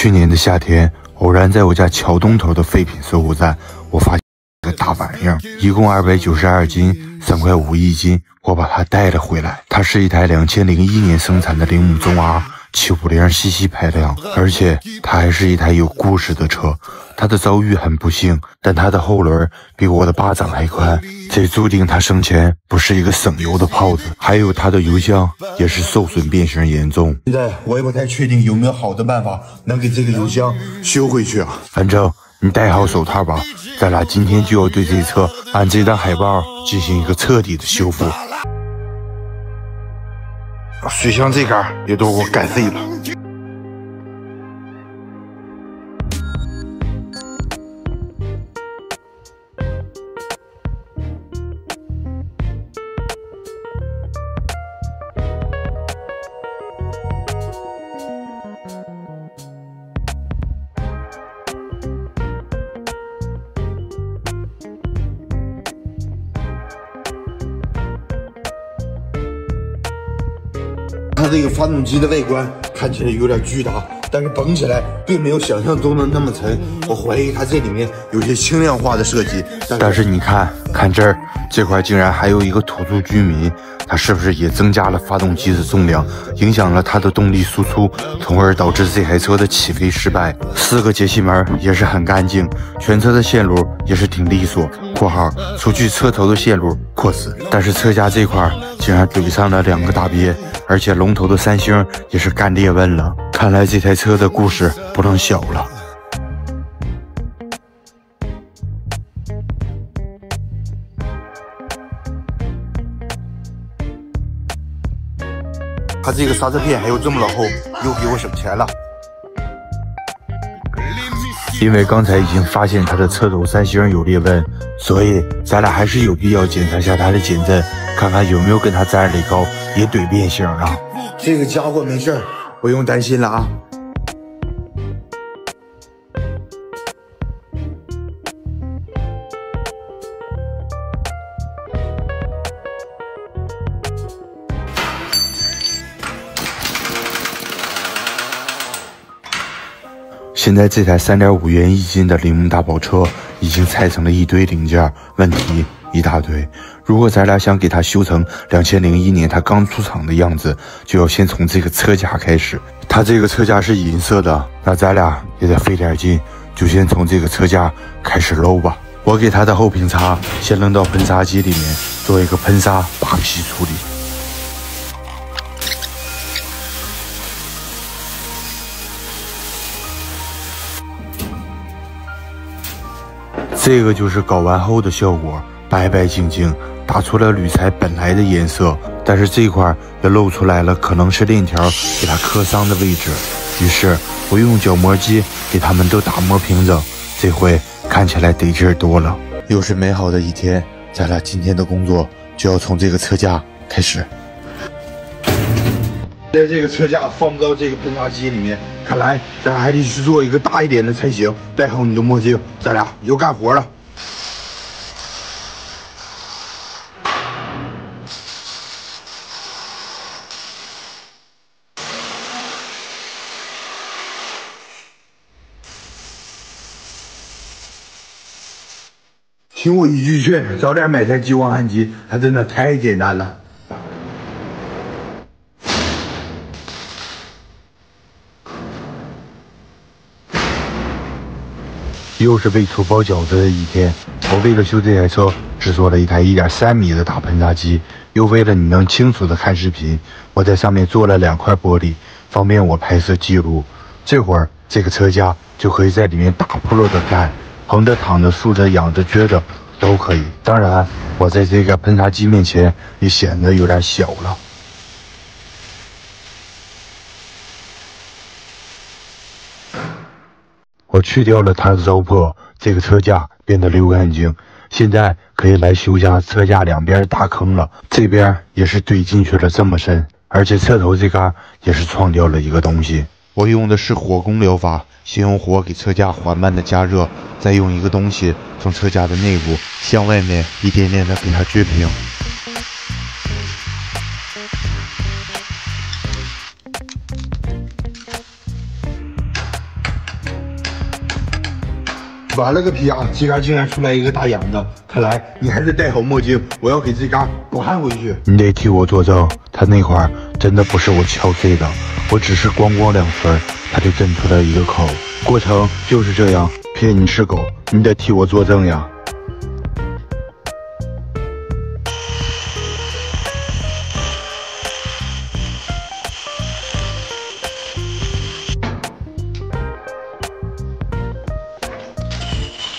去年的夏天，偶然在我家桥东头的废品收购站，我发现个大玩意儿，一共292斤，3块5一斤。我把它带了回来。它是一台2001年生产的铃木中 R 750cc排量，而且它还是一台有故事的车。它的遭遇很不幸，但它的后轮比我的巴掌还宽，这注定它生前不是一个省油的炮子。还有它的油箱也是受损变形严重。现在我也不太确定有没有好的办法能给这个油箱修回去啊。反正你戴好手套吧，咱俩今天就要对这车按这张海报进行一个彻底的修复。水箱这杆也都给我干废了。它这个发动机的外观看起来有点巨大，但是绷起来并没有想象中的那么沉。我怀疑它这里面有些轻量化的设计。但是你看这儿，这块竟然还有一个土著居民，它是不是也增加了发动机的重量，影响了它的动力输出，从而导致这台车的起飞失败？4个节气门也是很干净，全车的线路也是挺利索（括号除去车头的线路括死），但是车架这块竟然怼上了2个大鳖。而且龙头的3星也是干裂纹了，看来这台车的故事不能小了。它这个刹车片还有这么老厚，又给我省钱了。因为刚才已经发现它的车头3星有裂纹，所以咱俩还是有必要检查一下它的减震，看看有没有跟它3里高也怼变形啊。这个家伙没事，不用担心了啊。现在这台3.5元1斤的铃木大宝车已经拆成了一堆零件，问题一大堆。如果咱俩想给它修成2001年它刚出厂的样子，就要先从这个车架开始。它这个车架是银色的，那咱俩也得费点劲，就先从这个车架开始搂吧。我给它的后平叉先扔到喷砂机里面，做一个喷砂扒皮处理。这个就是搞完后的效果，白白净净，打出了铝材本来的颜色，但是这块也露出来了可能是链条给它磕伤的位置。于是我用角磨机给它们都打磨平整，这回看起来得劲儿多了。又是美好的一天，咱俩今天的工作就要从这个车架开始。在这个车架放不到这个喷砂机里面，看来咱还得去做一个大一点的才行。戴好你的墨镜，咱俩又干活了。听我一句劝，早点买台激光焊机，它真的太简单了。又是被土包饺子的一天。我为了修这台车，制作了一台1.3米的大喷砂机，又为了你能清楚的看视频，我在上面做了2块玻璃，方便我拍摄记录。这会儿这个车架就可以在里面大扑噜的干，横着、躺着、竖着、仰着、撅着都可以。当然，我在这个喷砂机面前也显得有点小了。我去掉了它的糟粕，这个车架变得溜干净。现在可以来修一下车架两边大坑了，这边也是怼进去了这么深，而且车头这杆也是撞掉了一个东西。我用的是火攻疗法，先用火给车架缓慢的加热，再用一个东西从车架的内部向外面一点点的给它撅平。完了个屁啊！这嘎竟然出来一个大洋子，看来你还是戴好墨镜。我要给这嘎补焊回去。你得替我作证，他那块真的不是我敲碎的，我只是咣咣2分，他就震出了一个口。过程就是这样，骗你吃狗，你得替我作证呀。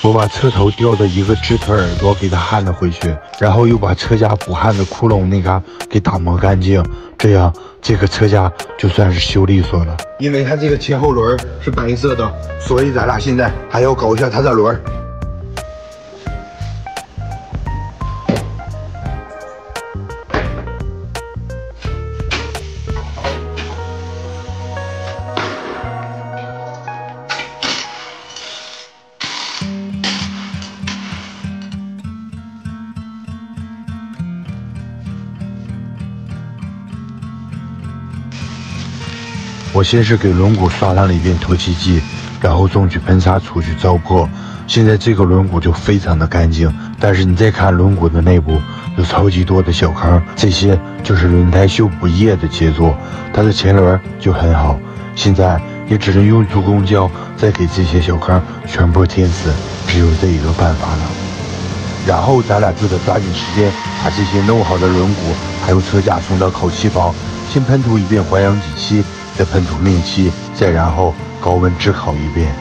我把车头掉的一个直腿耳朵给它焊了回去，然后又把车架补焊的窟窿那嘎给打磨干净，这样这个车架就算是修利索了。因为它这个前后轮是白色的，所以咱俩现在还要搞一下它的轮。我先是给轮毂刷上了一遍脱漆剂，然后送去喷砂出去糟粕。现在这个轮毂就非常的干净，但是你再看轮毂的内部有超级多的小坑，这些就是轮胎修补液的杰作。它的前轮就很好，现在也只能用助攻胶再给这些小坑全部填死，只有这一个办法了。然后咱俩就得抓紧时间把这些弄好的轮毂还有车架送到烤漆房，先喷涂一遍环氧己漆，再喷涂面漆，再然后高温炙烤一遍。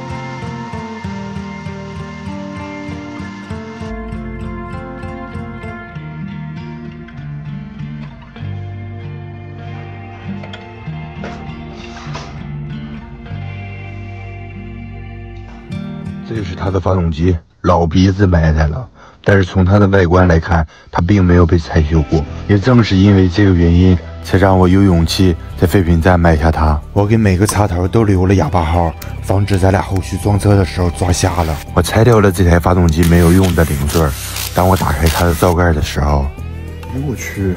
这就是它的发动机，老鼻子埋汰了。但是从它的外观来看，它并没有被拆修过。也正是因为这个原因，才让我有勇气在废品站买下它。我给每个插头都留了哑巴号，防止咱俩后续装车的时候抓瞎了。我拆掉了这台发动机没有用的零碎。当我打开它的罩盖的时候，我去！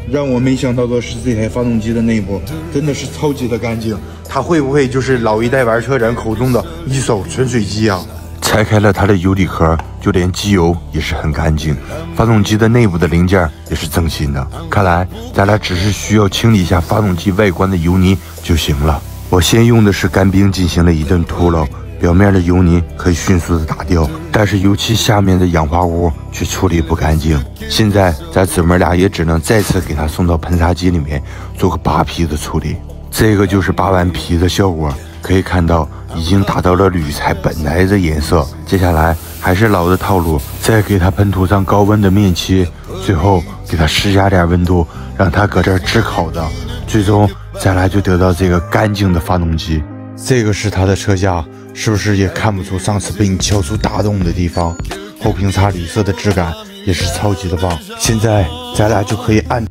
让我没想到的是，这台发动机的内部真的是超级的干净。它会不会就是老一代玩车人口中的一手纯水机啊？拆开了它的油底壳，就连机油也是很干净，发动机的内部的零件也是正新的。看来咱俩只是需要清理一下发动机外观的油泥就行了。我先用的是干冰进行了一顿秃噜，表面的油泥可以迅速的打掉，但是油漆下面的氧化物却处理不干净。现在咱姊妹俩也只能再次给它送到喷砂机里面做个扒皮的处理。这个就是扒完皮的效果，可以看到已经达到了铝材本来的颜色。接下来还是老的套路，再给它喷涂上高温的面漆，最后给它施加点温度，让它搁这儿炙烤的，最终咱俩就得到这个干净的发动机。这个是它的车架，是不是也看不出上次被你敲出大洞的地方？后屏擦铝色的质感也是超级的棒。现在咱俩就可以按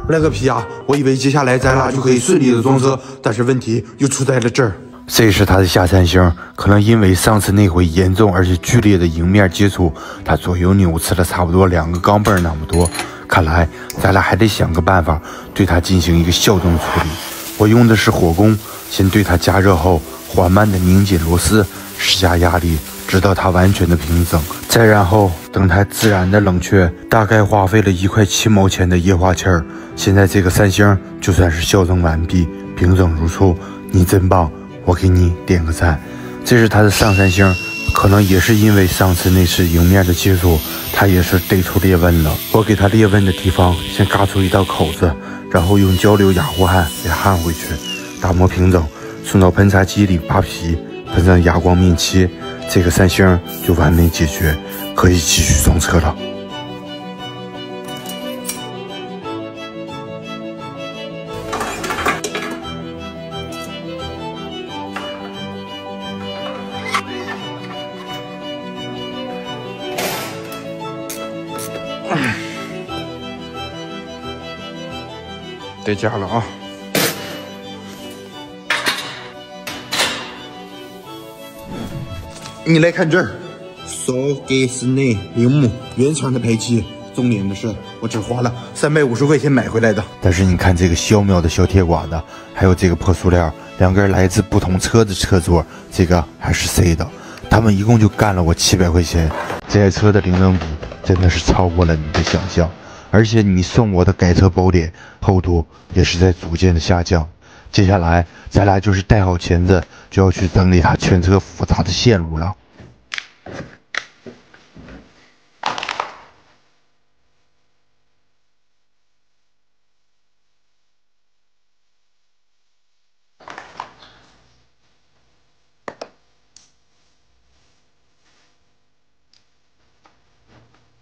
那个皮啊！我以为接下来咱俩就可以顺利的装车，但是问题又出在了这儿。这是它的下三星，可能因为上次那回严重而且剧烈的迎面接触，它左右扭刺了差不多2个钢镚那么多。看看来咱俩还得想个办法对它进行一个校正处理。我用的是火攻，先对它加热后，缓慢的拧紧螺丝，施加压力，直到它完全的平整。再然后等它自然的冷却，大概花费了1块7毛钱的液化气儿。现在这个3星就算是校正完毕，平整如初，你真棒，我给你点个赞。这是它的上3星。可能也是因为上次那次迎面的接触，它也是逮出裂纹了。我给它裂纹的地方先嘎出一道口子，然后用交流氩弧焊给焊回去，打磨平整，送到喷砂机里扒皮，喷上哑光面漆，这个3星就完美解决，可以继续装车了。得加了啊！你来看这儿，手给室内铃木原厂的排气。重点的是，我只花了350块钱买回来的。但是你看这个小妙的小铁管子，还有这个破塑料，2根来自不同车的车座，这个还是 C 的。他们一共就干了我700块钱。这台车的灵能比真的是超过了你的想象。而且你送我的改车宝典厚度也是在逐渐的下降。接下来咱俩就是带好钳子，就要去整理它全车复杂的线路了。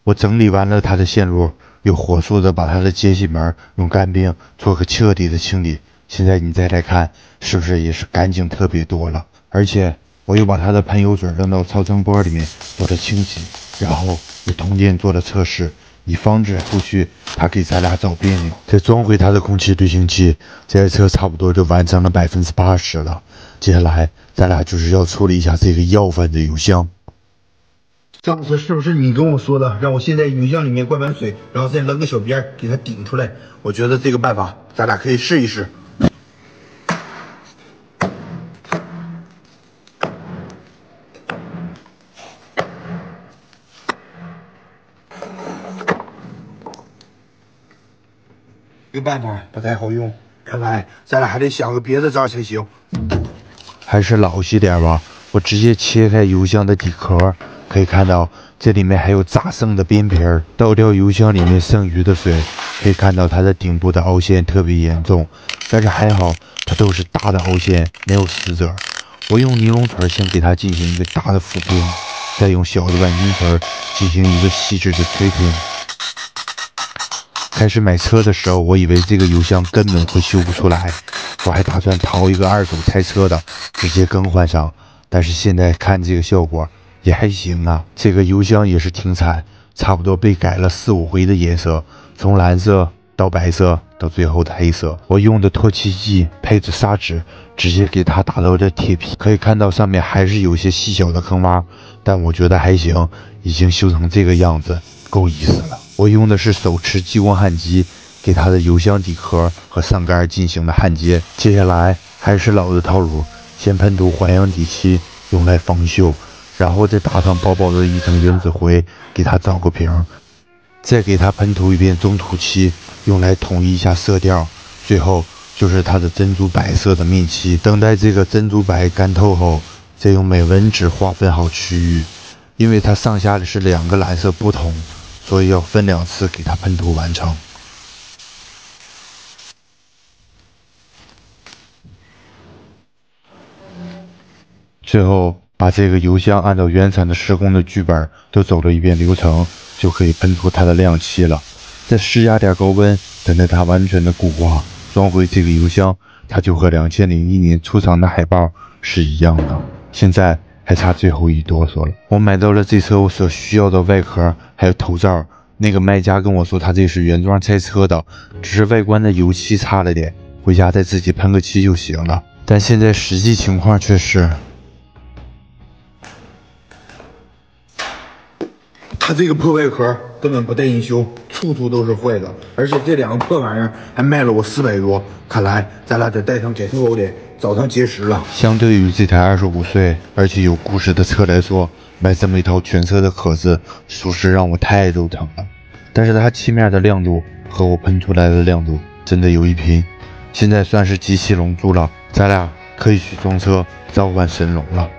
我整理完了它的线路，又火速的把它的接气门用干冰做个彻底的清理。现在你再来看，是不是也是干净特别多了？而且我又把它的喷油嘴扔到超声波里面做了清洗，然后又通电做了测试，以防止后续它给咱俩找别扭。再装回它的空气滤清器，这台车差不多就完成了80%了。接下来咱俩就是要处理一下这个要饭的油箱。上次是不是你跟我说的，让我先在油箱里面灌满水，然后再扔个小边给它顶出来？我觉得这个办法咱俩可以试一试。这个办法不太好用，看来咱俩还得想个别的招才行。还是老些点吧，我直接切开油箱的底壳。可以看到这里面还有炸剩的边皮儿，倒掉油箱里面剩余的水，可以看到它的顶部的凹陷特别严重，但是还好它都是大的凹陷，没有死褶。我用尼龙锤先给它进行一个大的抚平，再用小的钣金锤进行一个细致的推平。开始买车的时候，我以为这个油箱根本会修不出来，我还打算淘一个2手拆车的直接更换上，但是现在看这个效果也还行啊。这个油箱也是挺惨，差不多被改了4、5回的颜色，从蓝色到白色到最后的黑色。我用的脱漆剂配着砂纸，直接给它打到这铁皮，可以看到上面还是有些细小的坑洼，但我觉得还行，已经修成这个样子，够意思了。我用的是手持激光焊机，给它的油箱底壳和上盖进行了焊接。接下来还是老的套路，先喷涂环氧底漆，用来防锈，然后再打上薄薄的一层原子灰，给它找个平，再给它喷涂一遍中涂漆，用来统一一下色调。最后就是它的珍珠白色的面漆，等待这个珍珠白干透后，再用美纹纸划分好区域。因为它上下的是2个蓝色不同，所以要分2次给它喷涂完成。最后把这个油箱按照原厂的施工的剧本都走了一遍流程，就可以喷出它的亮漆了。再施加点高温，等待它完全的固化，装回这个油箱，它就和2001年出厂的海报是一样的。现在还差最后一哆嗦了。我买到了这车我所需要的外壳，还有头罩。那个卖家跟我说他这是原装拆车的，只是外观的油漆差了点，回家再自己喷个漆就行了。但现在实际情况却是，它这个破外壳根本不带你修，处处都是坏的，而且这两个破玩意儿还卖了我400多，看来咱俩得带上检测包里找上结实了。相对于这台25岁而且有故事的车来说，买这么一套全车的壳子，属实让我太肉疼了。但是它漆面的亮度和我喷出来的亮度真的有一拼，现在算是机器龙珠了，咱俩可以去装车召唤神龙了。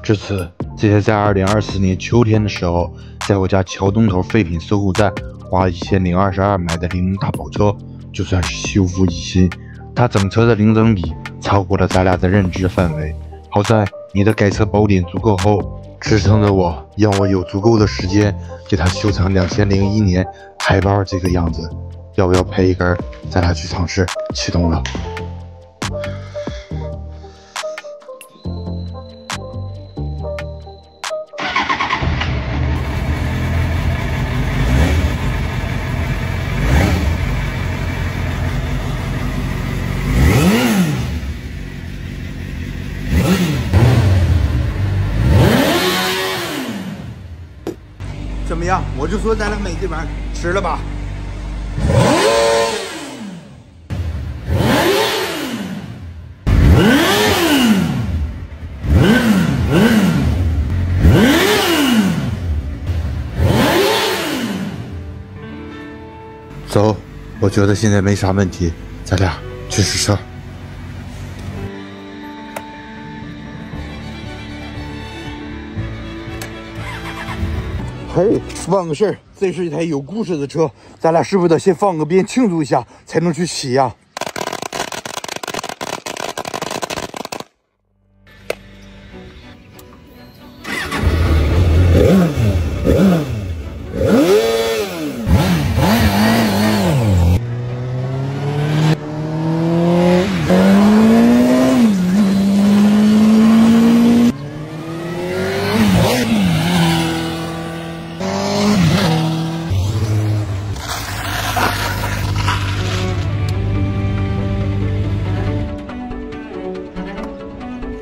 至此，这些在2024年秋天的时候，在我家桥东头废品收购站花1022买的00大跑车，就算是修复一新。它整车的零整比超过了咱俩的认知范围。好在你的改车宝典足够厚，支撑着我，让我有足够的时间给它修成2001年海报这个样子。要不要配一根？咱俩去尝试。启动了。怎么样？我就说咱俩买这玩意儿吃了吧。走，我觉得现在没啥问题，咱俩去试车。嘿，忘个事儿，这是一台有故事的车，咱俩是不是得先放个鞭庆祝一下，才能去骑呀？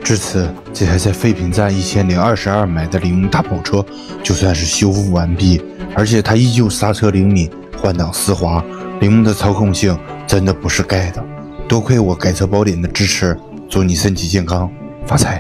至此，这台在废品站1022买的00大跑车，就算是修复完毕，而且它依旧刹车灵敏，换挡丝滑，铃木的操控性真的不是盖的。多亏我改车宝典的支持，祝你身体健康，发财。